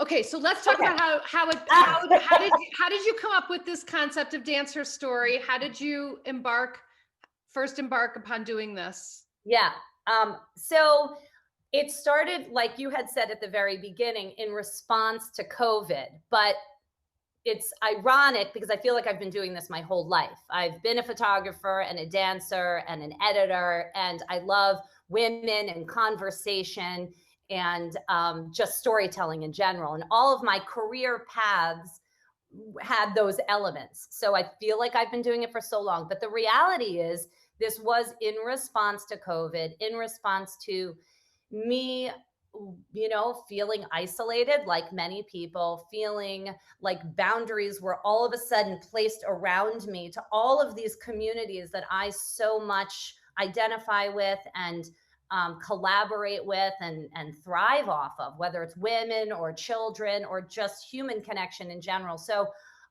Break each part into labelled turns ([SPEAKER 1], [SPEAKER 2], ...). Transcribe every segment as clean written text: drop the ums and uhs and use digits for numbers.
[SPEAKER 1] Okay, so let's talk about how did you come up with this concept of dance her story? How did you first embark upon doing this?
[SPEAKER 2] Yeah. So it started, like you had said at the very beginning, in response to COVID, but it's ironic because I feel like I've been doing this my whole life. I've been a photographer and a dancer and an editor, and I love women and conversation and just storytelling in general. And all of my career paths had those elements. So I feel like I've been doing it for so long. But the reality is, this was in response to COVID, in response to me, feeling isolated, like many people, feeling like boundaries were all of a sudden placed around me to all of these communities that I so much identify with and collaborate with and thrive off of, whether it's women or children or just human connection in general. So,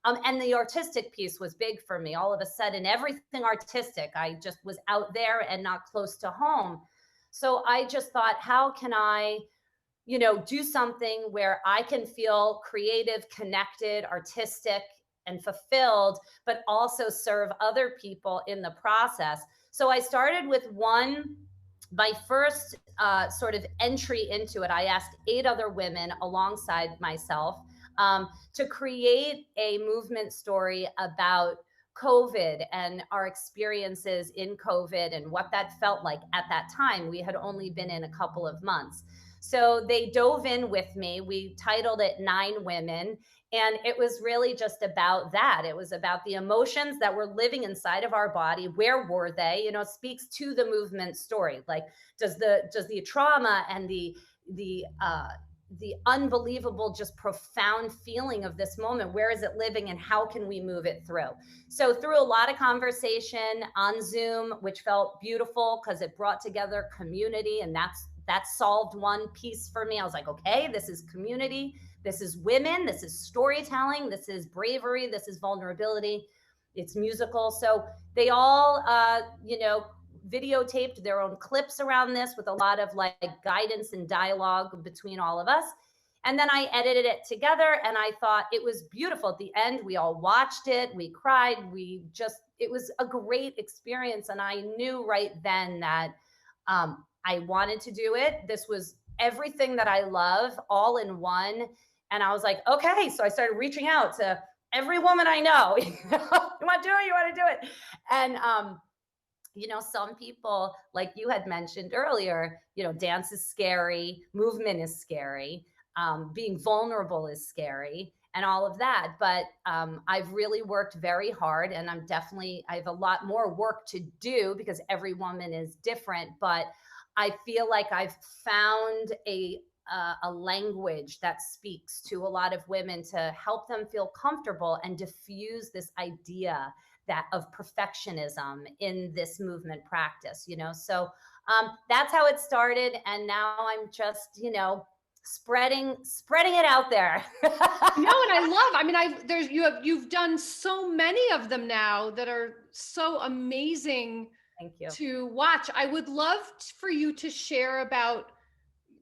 [SPEAKER 2] and the artistic piece was big for me. All of a sudden, everything artistic, I just was out there and not close to home. So I just thought, how can I, do something where I can feel creative, connected, artistic, and fulfilled, but also serve other people in the process. So I started with my first sort of entry into it. I asked 8 other women alongside myself to create a movement story about COVID and our experiences in COVID and what that felt like at that time. We had only been in a couple of months. So they dove in with me. We titled it 9 Women. And it was really just about that. It was about the emotions that were living inside of our body. Where were they? It speaks to the movement story. Like, does the trauma and the unbelievable, just profound feeling of this moment, where is it living and how can we move it through? So through a lot of conversation on Zoom, which felt beautiful because it brought together community, and that solved one piece for me. I was like, okay, this is community, this is women, this is storytelling, this is bravery, this is vulnerability, it's musical. So they all, videotaped their own clips around this with a lot of like guidance and dialogue between all of us. And then I edited it together and I thought it was beautiful. At the end, we all watched it, we cried, it was a great experience. And I knew right then that I wanted to do it. This was everything that I love all in one. And I was like, okay. So I started reaching out to every woman I know. You want to do it? You want to do it? And, some people, like you had mentioned earlier, dance is scary, movement is scary, being vulnerable is scary, and all of that. But I've really worked very hard, and I have a lot more work to do because every woman is different. But I feel like I've found a language that speaks to a lot of women to help them feel comfortable and diffuse this idea of perfectionism in this movement practice, So that's how it started. And now I'm just, spreading it out there.
[SPEAKER 1] You've done so many of them now that are so amazing.
[SPEAKER 2] Thank you.
[SPEAKER 1] To watch. I would love for you to share about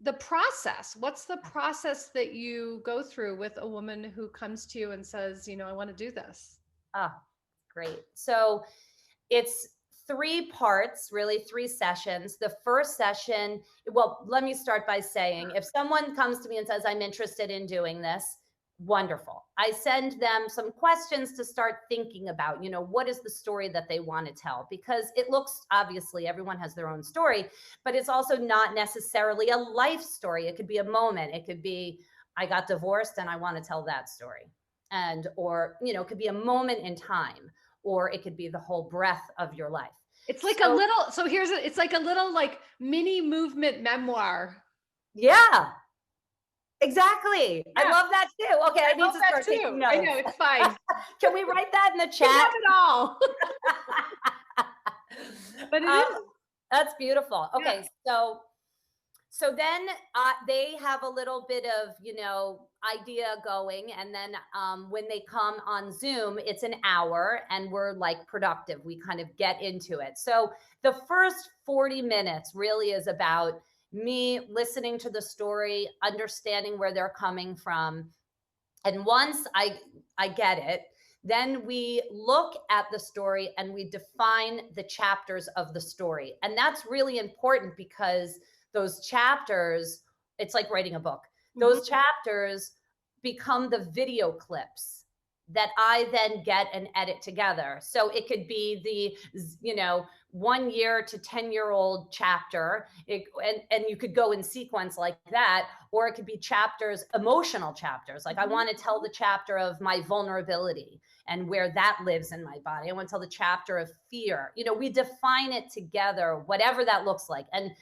[SPEAKER 1] the process. What's the process that you go through with a woman who comes to you and says, I want to do this?
[SPEAKER 2] Great. So it's 3 parts, really 3 sessions. The first session, well, let me start by saying, if someone comes to me and says, I'm interested in doing this, wonderful. I send them some questions to start thinking about, what is the story that they want to tell? Because it looks, obviously, everyone has their own story, but it's also not necessarily a life story. It could be a moment. It could be, I got divorced and I want to tell that story. Or, it could be a moment in time, or it could be the whole breadth of your life.
[SPEAKER 1] It's like it's like a little like mini movement memoir.
[SPEAKER 2] Yeah. Exactly. Yeah. I love that too. Okay, I need to start taking notes.
[SPEAKER 1] I know, it's fine.
[SPEAKER 2] Can we write that in the chat?
[SPEAKER 1] Not at all. But it is.
[SPEAKER 2] That's beautiful. Okay, yeah. So then they have a little bit of, idea going. And then when they come on Zoom, it's an hour and we're like productive. We kind of get into it. So the first 40 minutes really is about, me listening to the story, understanding where they're coming from. And once I get it, then we look at the story and we define the chapters of the story. And that's really important because those chapters, it's like writing a book.
[SPEAKER 1] Mhm.
[SPEAKER 2] Those chapters become the video clips that I then get and edit together. So it could be the, 1 year to 10-year-old chapter, and you could go in sequence like that, or it could be chapters, emotional chapters. Like I want to tell the chapter of my vulnerability and where that lives in my body. I want to tell the chapter of fear. We define it together, whatever that looks like. And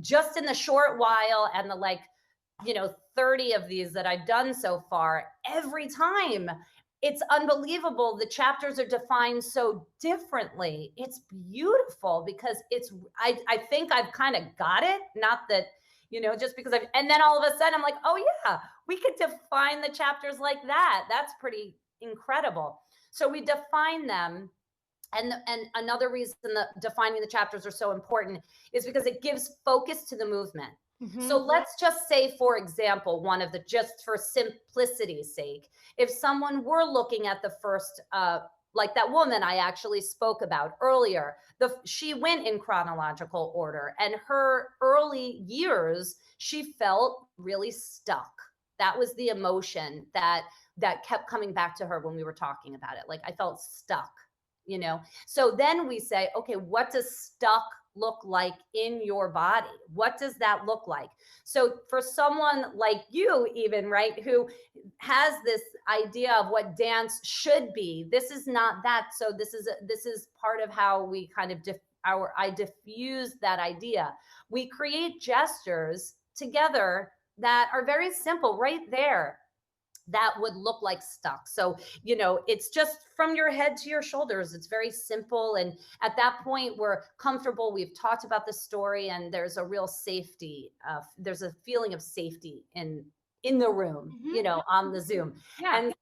[SPEAKER 2] just in the short while and the 30 of these that I've done so far, every time it's unbelievable. The chapters are defined so differently. It's beautiful because I think I've kind of got it. Not that, just because and then all of a sudden I'm like, oh yeah, we could define the chapters like that. That's pretty incredible. So we define them. And another reason that defining the chapters are so important is because it gives focus to the movement. So let's just say, for example, just for simplicity's sake, if someone were looking at the first, like that woman I actually spoke about earlier, she went in chronological order, and her early years, she felt really stuck. That was the emotion that kept coming back to her when we were talking about it. Like I felt stuck. So then we say, okay, what does stuck look like in your body? What does that look like? So for someone like you, even, right, who has this idea of what dance should be, this is not that. So this is part of how we kind of I diffuse that idea. We create gestures together that are very simple right there, that would look like stuck. So, it's just from your head to your shoulders. It's very simple. And at that point, we're comfortable. We've talked about the story, and there's a real safety. There's a feeling of safety in the room, on the Zoom.
[SPEAKER 1] Yeah.
[SPEAKER 2] And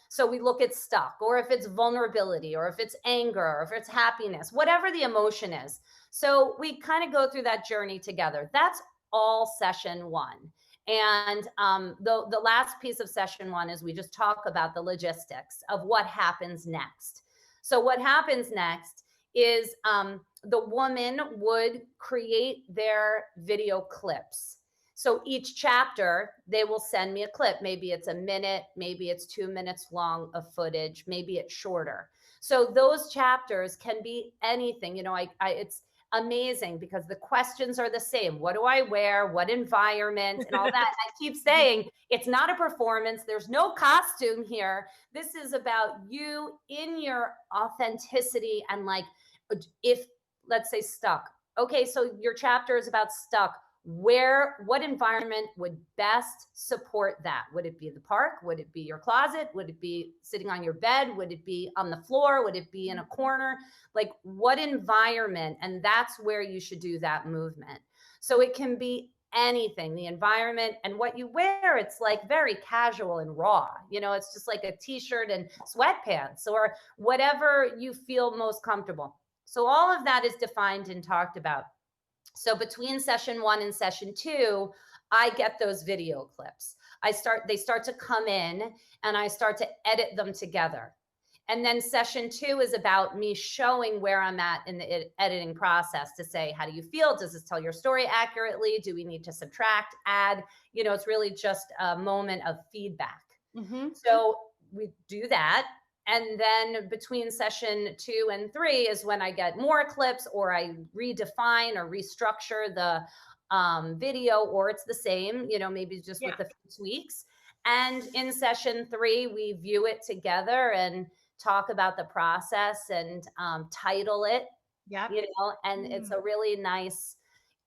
[SPEAKER 2] so we look at stuck, or if it's vulnerability, or if it's anger, or if it's happiness, whatever the emotion is. So we kind of go through that journey together. That's all session one. And the last piece of session one is we just talk about the logistics of what happens next. So what happens next is the woman would create their video clips. So each chapter, they will send me a clip. Maybe it's a minute, maybe it's 2 minutes long of footage, maybe it's shorter. So those chapters can be anything. It's amazing because the questions are the same. What do I wear? What environment? And all that. And I keep saying it's not a performance. There's no costume here. This is about you in your authenticity. And if, let's say, stuck. Okay, so your chapter is about stuck. What environment would best support that? Would it be the park? Would it be your closet? Would it be sitting on your bed? Would it be on the floor? Would it be in a corner? Like what environment? And that's where you should do that movement. So it can be anything, the environment and what you wear. It's like very casual and raw. It's just like a t-shirt and sweatpants or whatever you feel most comfortable. So all of that is defined and talked about. So between session one and session two, I get those video clips. They start to come in and I start to edit them together. And then session two is about me showing where I'm at in the editing process to say, how do you feel? Does this tell your story accurately? Do we need to subtract, add? It's really just a moment of feedback. So we do that. And then between session 2 and 3 is when I get more clips, or I redefine or restructure the video, or it's the same, maybe just with a few tweaks. And in session 3, we view it together and talk about the process and title it, and it's a really nice,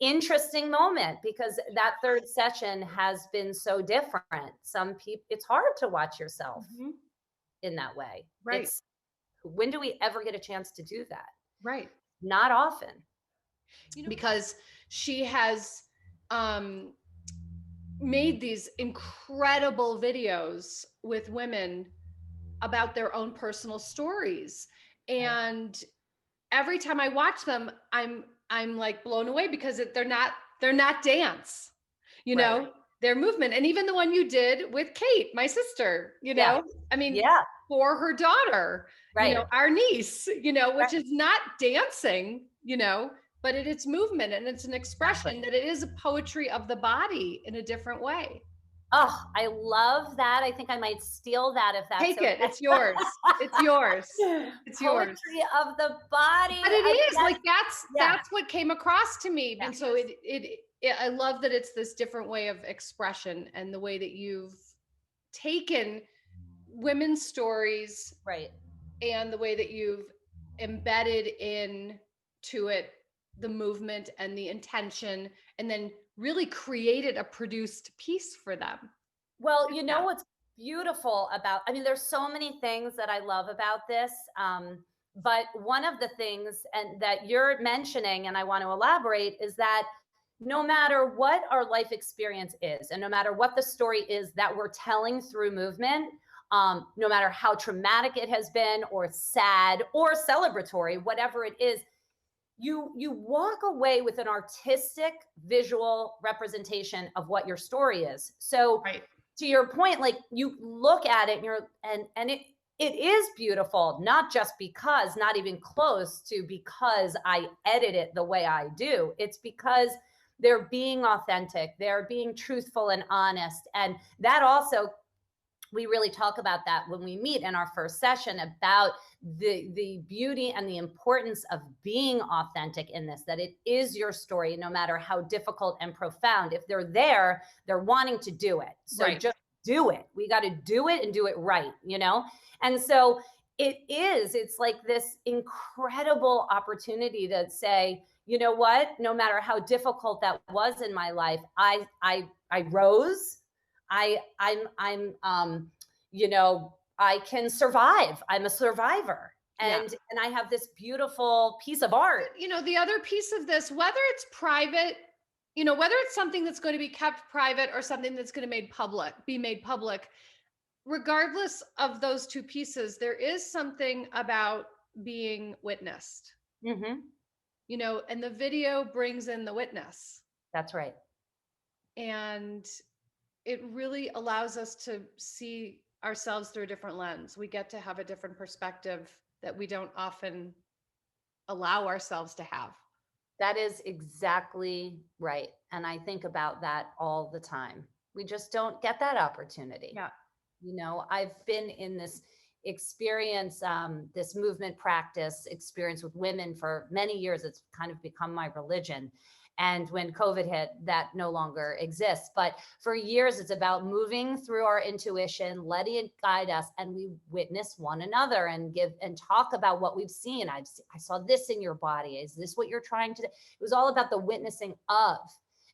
[SPEAKER 2] interesting moment because that third session has been so different. Some people, it's hard to watch yourself in that way.
[SPEAKER 1] Right.
[SPEAKER 2] When do we ever get a chance to do that?
[SPEAKER 1] Right.
[SPEAKER 2] Not often.
[SPEAKER 1] Because she has made these incredible videos with women about their own personal stories. And every time I watch them, I'm like blown away because they're not they're not dance, you
[SPEAKER 2] Right.
[SPEAKER 1] know, they're movement. And even the one you did with Kate, my sister,
[SPEAKER 2] Yeah.
[SPEAKER 1] I mean,
[SPEAKER 2] Yeah.
[SPEAKER 1] for her daughter,
[SPEAKER 2] Right.
[SPEAKER 1] our niece, which
[SPEAKER 2] Right.
[SPEAKER 1] is not dancing, but it's movement, and it's an
[SPEAKER 2] Exactly.
[SPEAKER 1] expression that it is a poetry of the body in a different way.
[SPEAKER 2] Oh, I love that. I think I might steal that if that's
[SPEAKER 1] Take it.
[SPEAKER 2] okay.
[SPEAKER 1] It's yours. It's yours. It's yours.
[SPEAKER 2] Poetry of the body.
[SPEAKER 1] But it is
[SPEAKER 2] That,
[SPEAKER 1] like
[SPEAKER 2] yeah.
[SPEAKER 1] that's what came across to me.
[SPEAKER 2] Yeah.
[SPEAKER 1] And so I love that it's this different way of expression, and the way that you've taken women's stories
[SPEAKER 2] Right.
[SPEAKER 1] and the way that you've embedded into it the movement and the intention, and then really created a produced piece for them.
[SPEAKER 2] Well,
[SPEAKER 1] Yeah.
[SPEAKER 2] what's beautiful about, I mean, there's so many things that I love about this. But one of the things and that you're mentioning, and I want to elaborate, is that no matter what our life experience is, and no matter what the story is that we're telling through movement, no matter how traumatic it has been, or sad, or celebratory, whatever it is, you walk away with an artistic visual representation of what your story is. So
[SPEAKER 1] Right.
[SPEAKER 2] to your point, like, you look at it and it is beautiful, not just because, not even close to because I edit it the way I do. It's because they're being authentic, they're being truthful and honest. And that also, we really talk about that when we meet in our first session, about the beauty and the importance of being authentic in this, that it is your story, no matter how difficult and profound. If they're there, they're wanting to do it. So
[SPEAKER 1] Right.
[SPEAKER 2] just do it. We got to do it and do it right, And so it's like this incredible opportunity to say, you know what, no matter how difficult that was in my life, I rose. I'm I can survive. I'm a survivor.
[SPEAKER 1] Yeah.
[SPEAKER 2] And I have this beautiful piece of art.
[SPEAKER 1] The other piece of this, whether it's private, whether it's something that's going to be kept private or something that's going to be made public, regardless of those two pieces, there is something about being witnessed,
[SPEAKER 2] Mm-hmm.
[SPEAKER 1] and the video brings in the witness.
[SPEAKER 2] That's right.
[SPEAKER 1] And it really allows us to see ourselves through a different lens. We get to have a different perspective that we don't often allow ourselves to have.
[SPEAKER 2] That is exactly right. And I think about that all the time. We just don't get that opportunity.
[SPEAKER 1] Yeah.
[SPEAKER 2] I've been in this experience, this movement practice experience with women for many years. It's kind of become my religion. And when COVID hit, that no longer exists. But for years, it's about moving through our intuition, letting it guide us, and we witness one another and give and talk about what we've seen. I saw this in your body. Is this what you're trying to do? It was all about the witnessing of.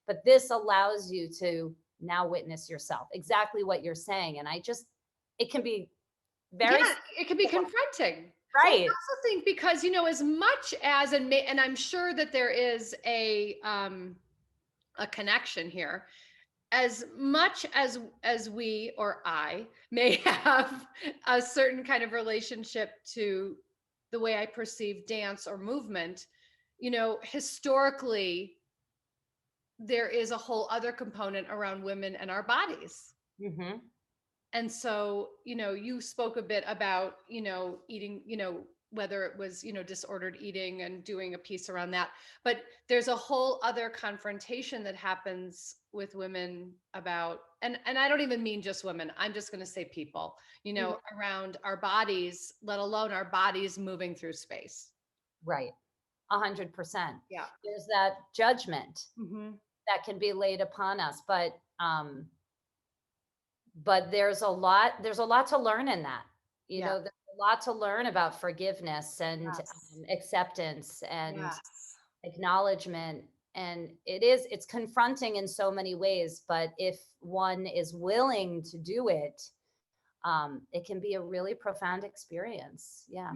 [SPEAKER 2] But this allows you to now witness yourself. Exactly what you're saying. And it can be very,
[SPEAKER 1] yeah, it can be confronting.
[SPEAKER 2] right.
[SPEAKER 1] Well, I also think because, as much as, and I'm sure that there is a connection here, as much as we, or I, may have a certain kind of relationship to the way I perceive dance or movement, historically, there is a whole other component around women and our bodies.
[SPEAKER 2] Mm-hmm.
[SPEAKER 1] And so, you spoke a bit about, eating, whether it was, disordered eating, and doing a piece around that. But there's a whole other confrontation that happens with women about, and I don't even mean just women, I'm just going to say people,
[SPEAKER 2] Mm-hmm.
[SPEAKER 1] around our bodies, let alone our bodies moving through space.
[SPEAKER 2] Right. 100%.
[SPEAKER 1] Yeah.
[SPEAKER 2] There's that judgment
[SPEAKER 1] Mm-hmm.
[SPEAKER 2] that can be laid upon us, but there's a lot to learn in that. There's a lot to learn about forgiveness and
[SPEAKER 1] Yes.
[SPEAKER 2] acceptance and
[SPEAKER 1] Yes.
[SPEAKER 2] acknowledgement. And it's confronting in so many ways, but if one is willing to do it, it can be a really profound experience. Yeah.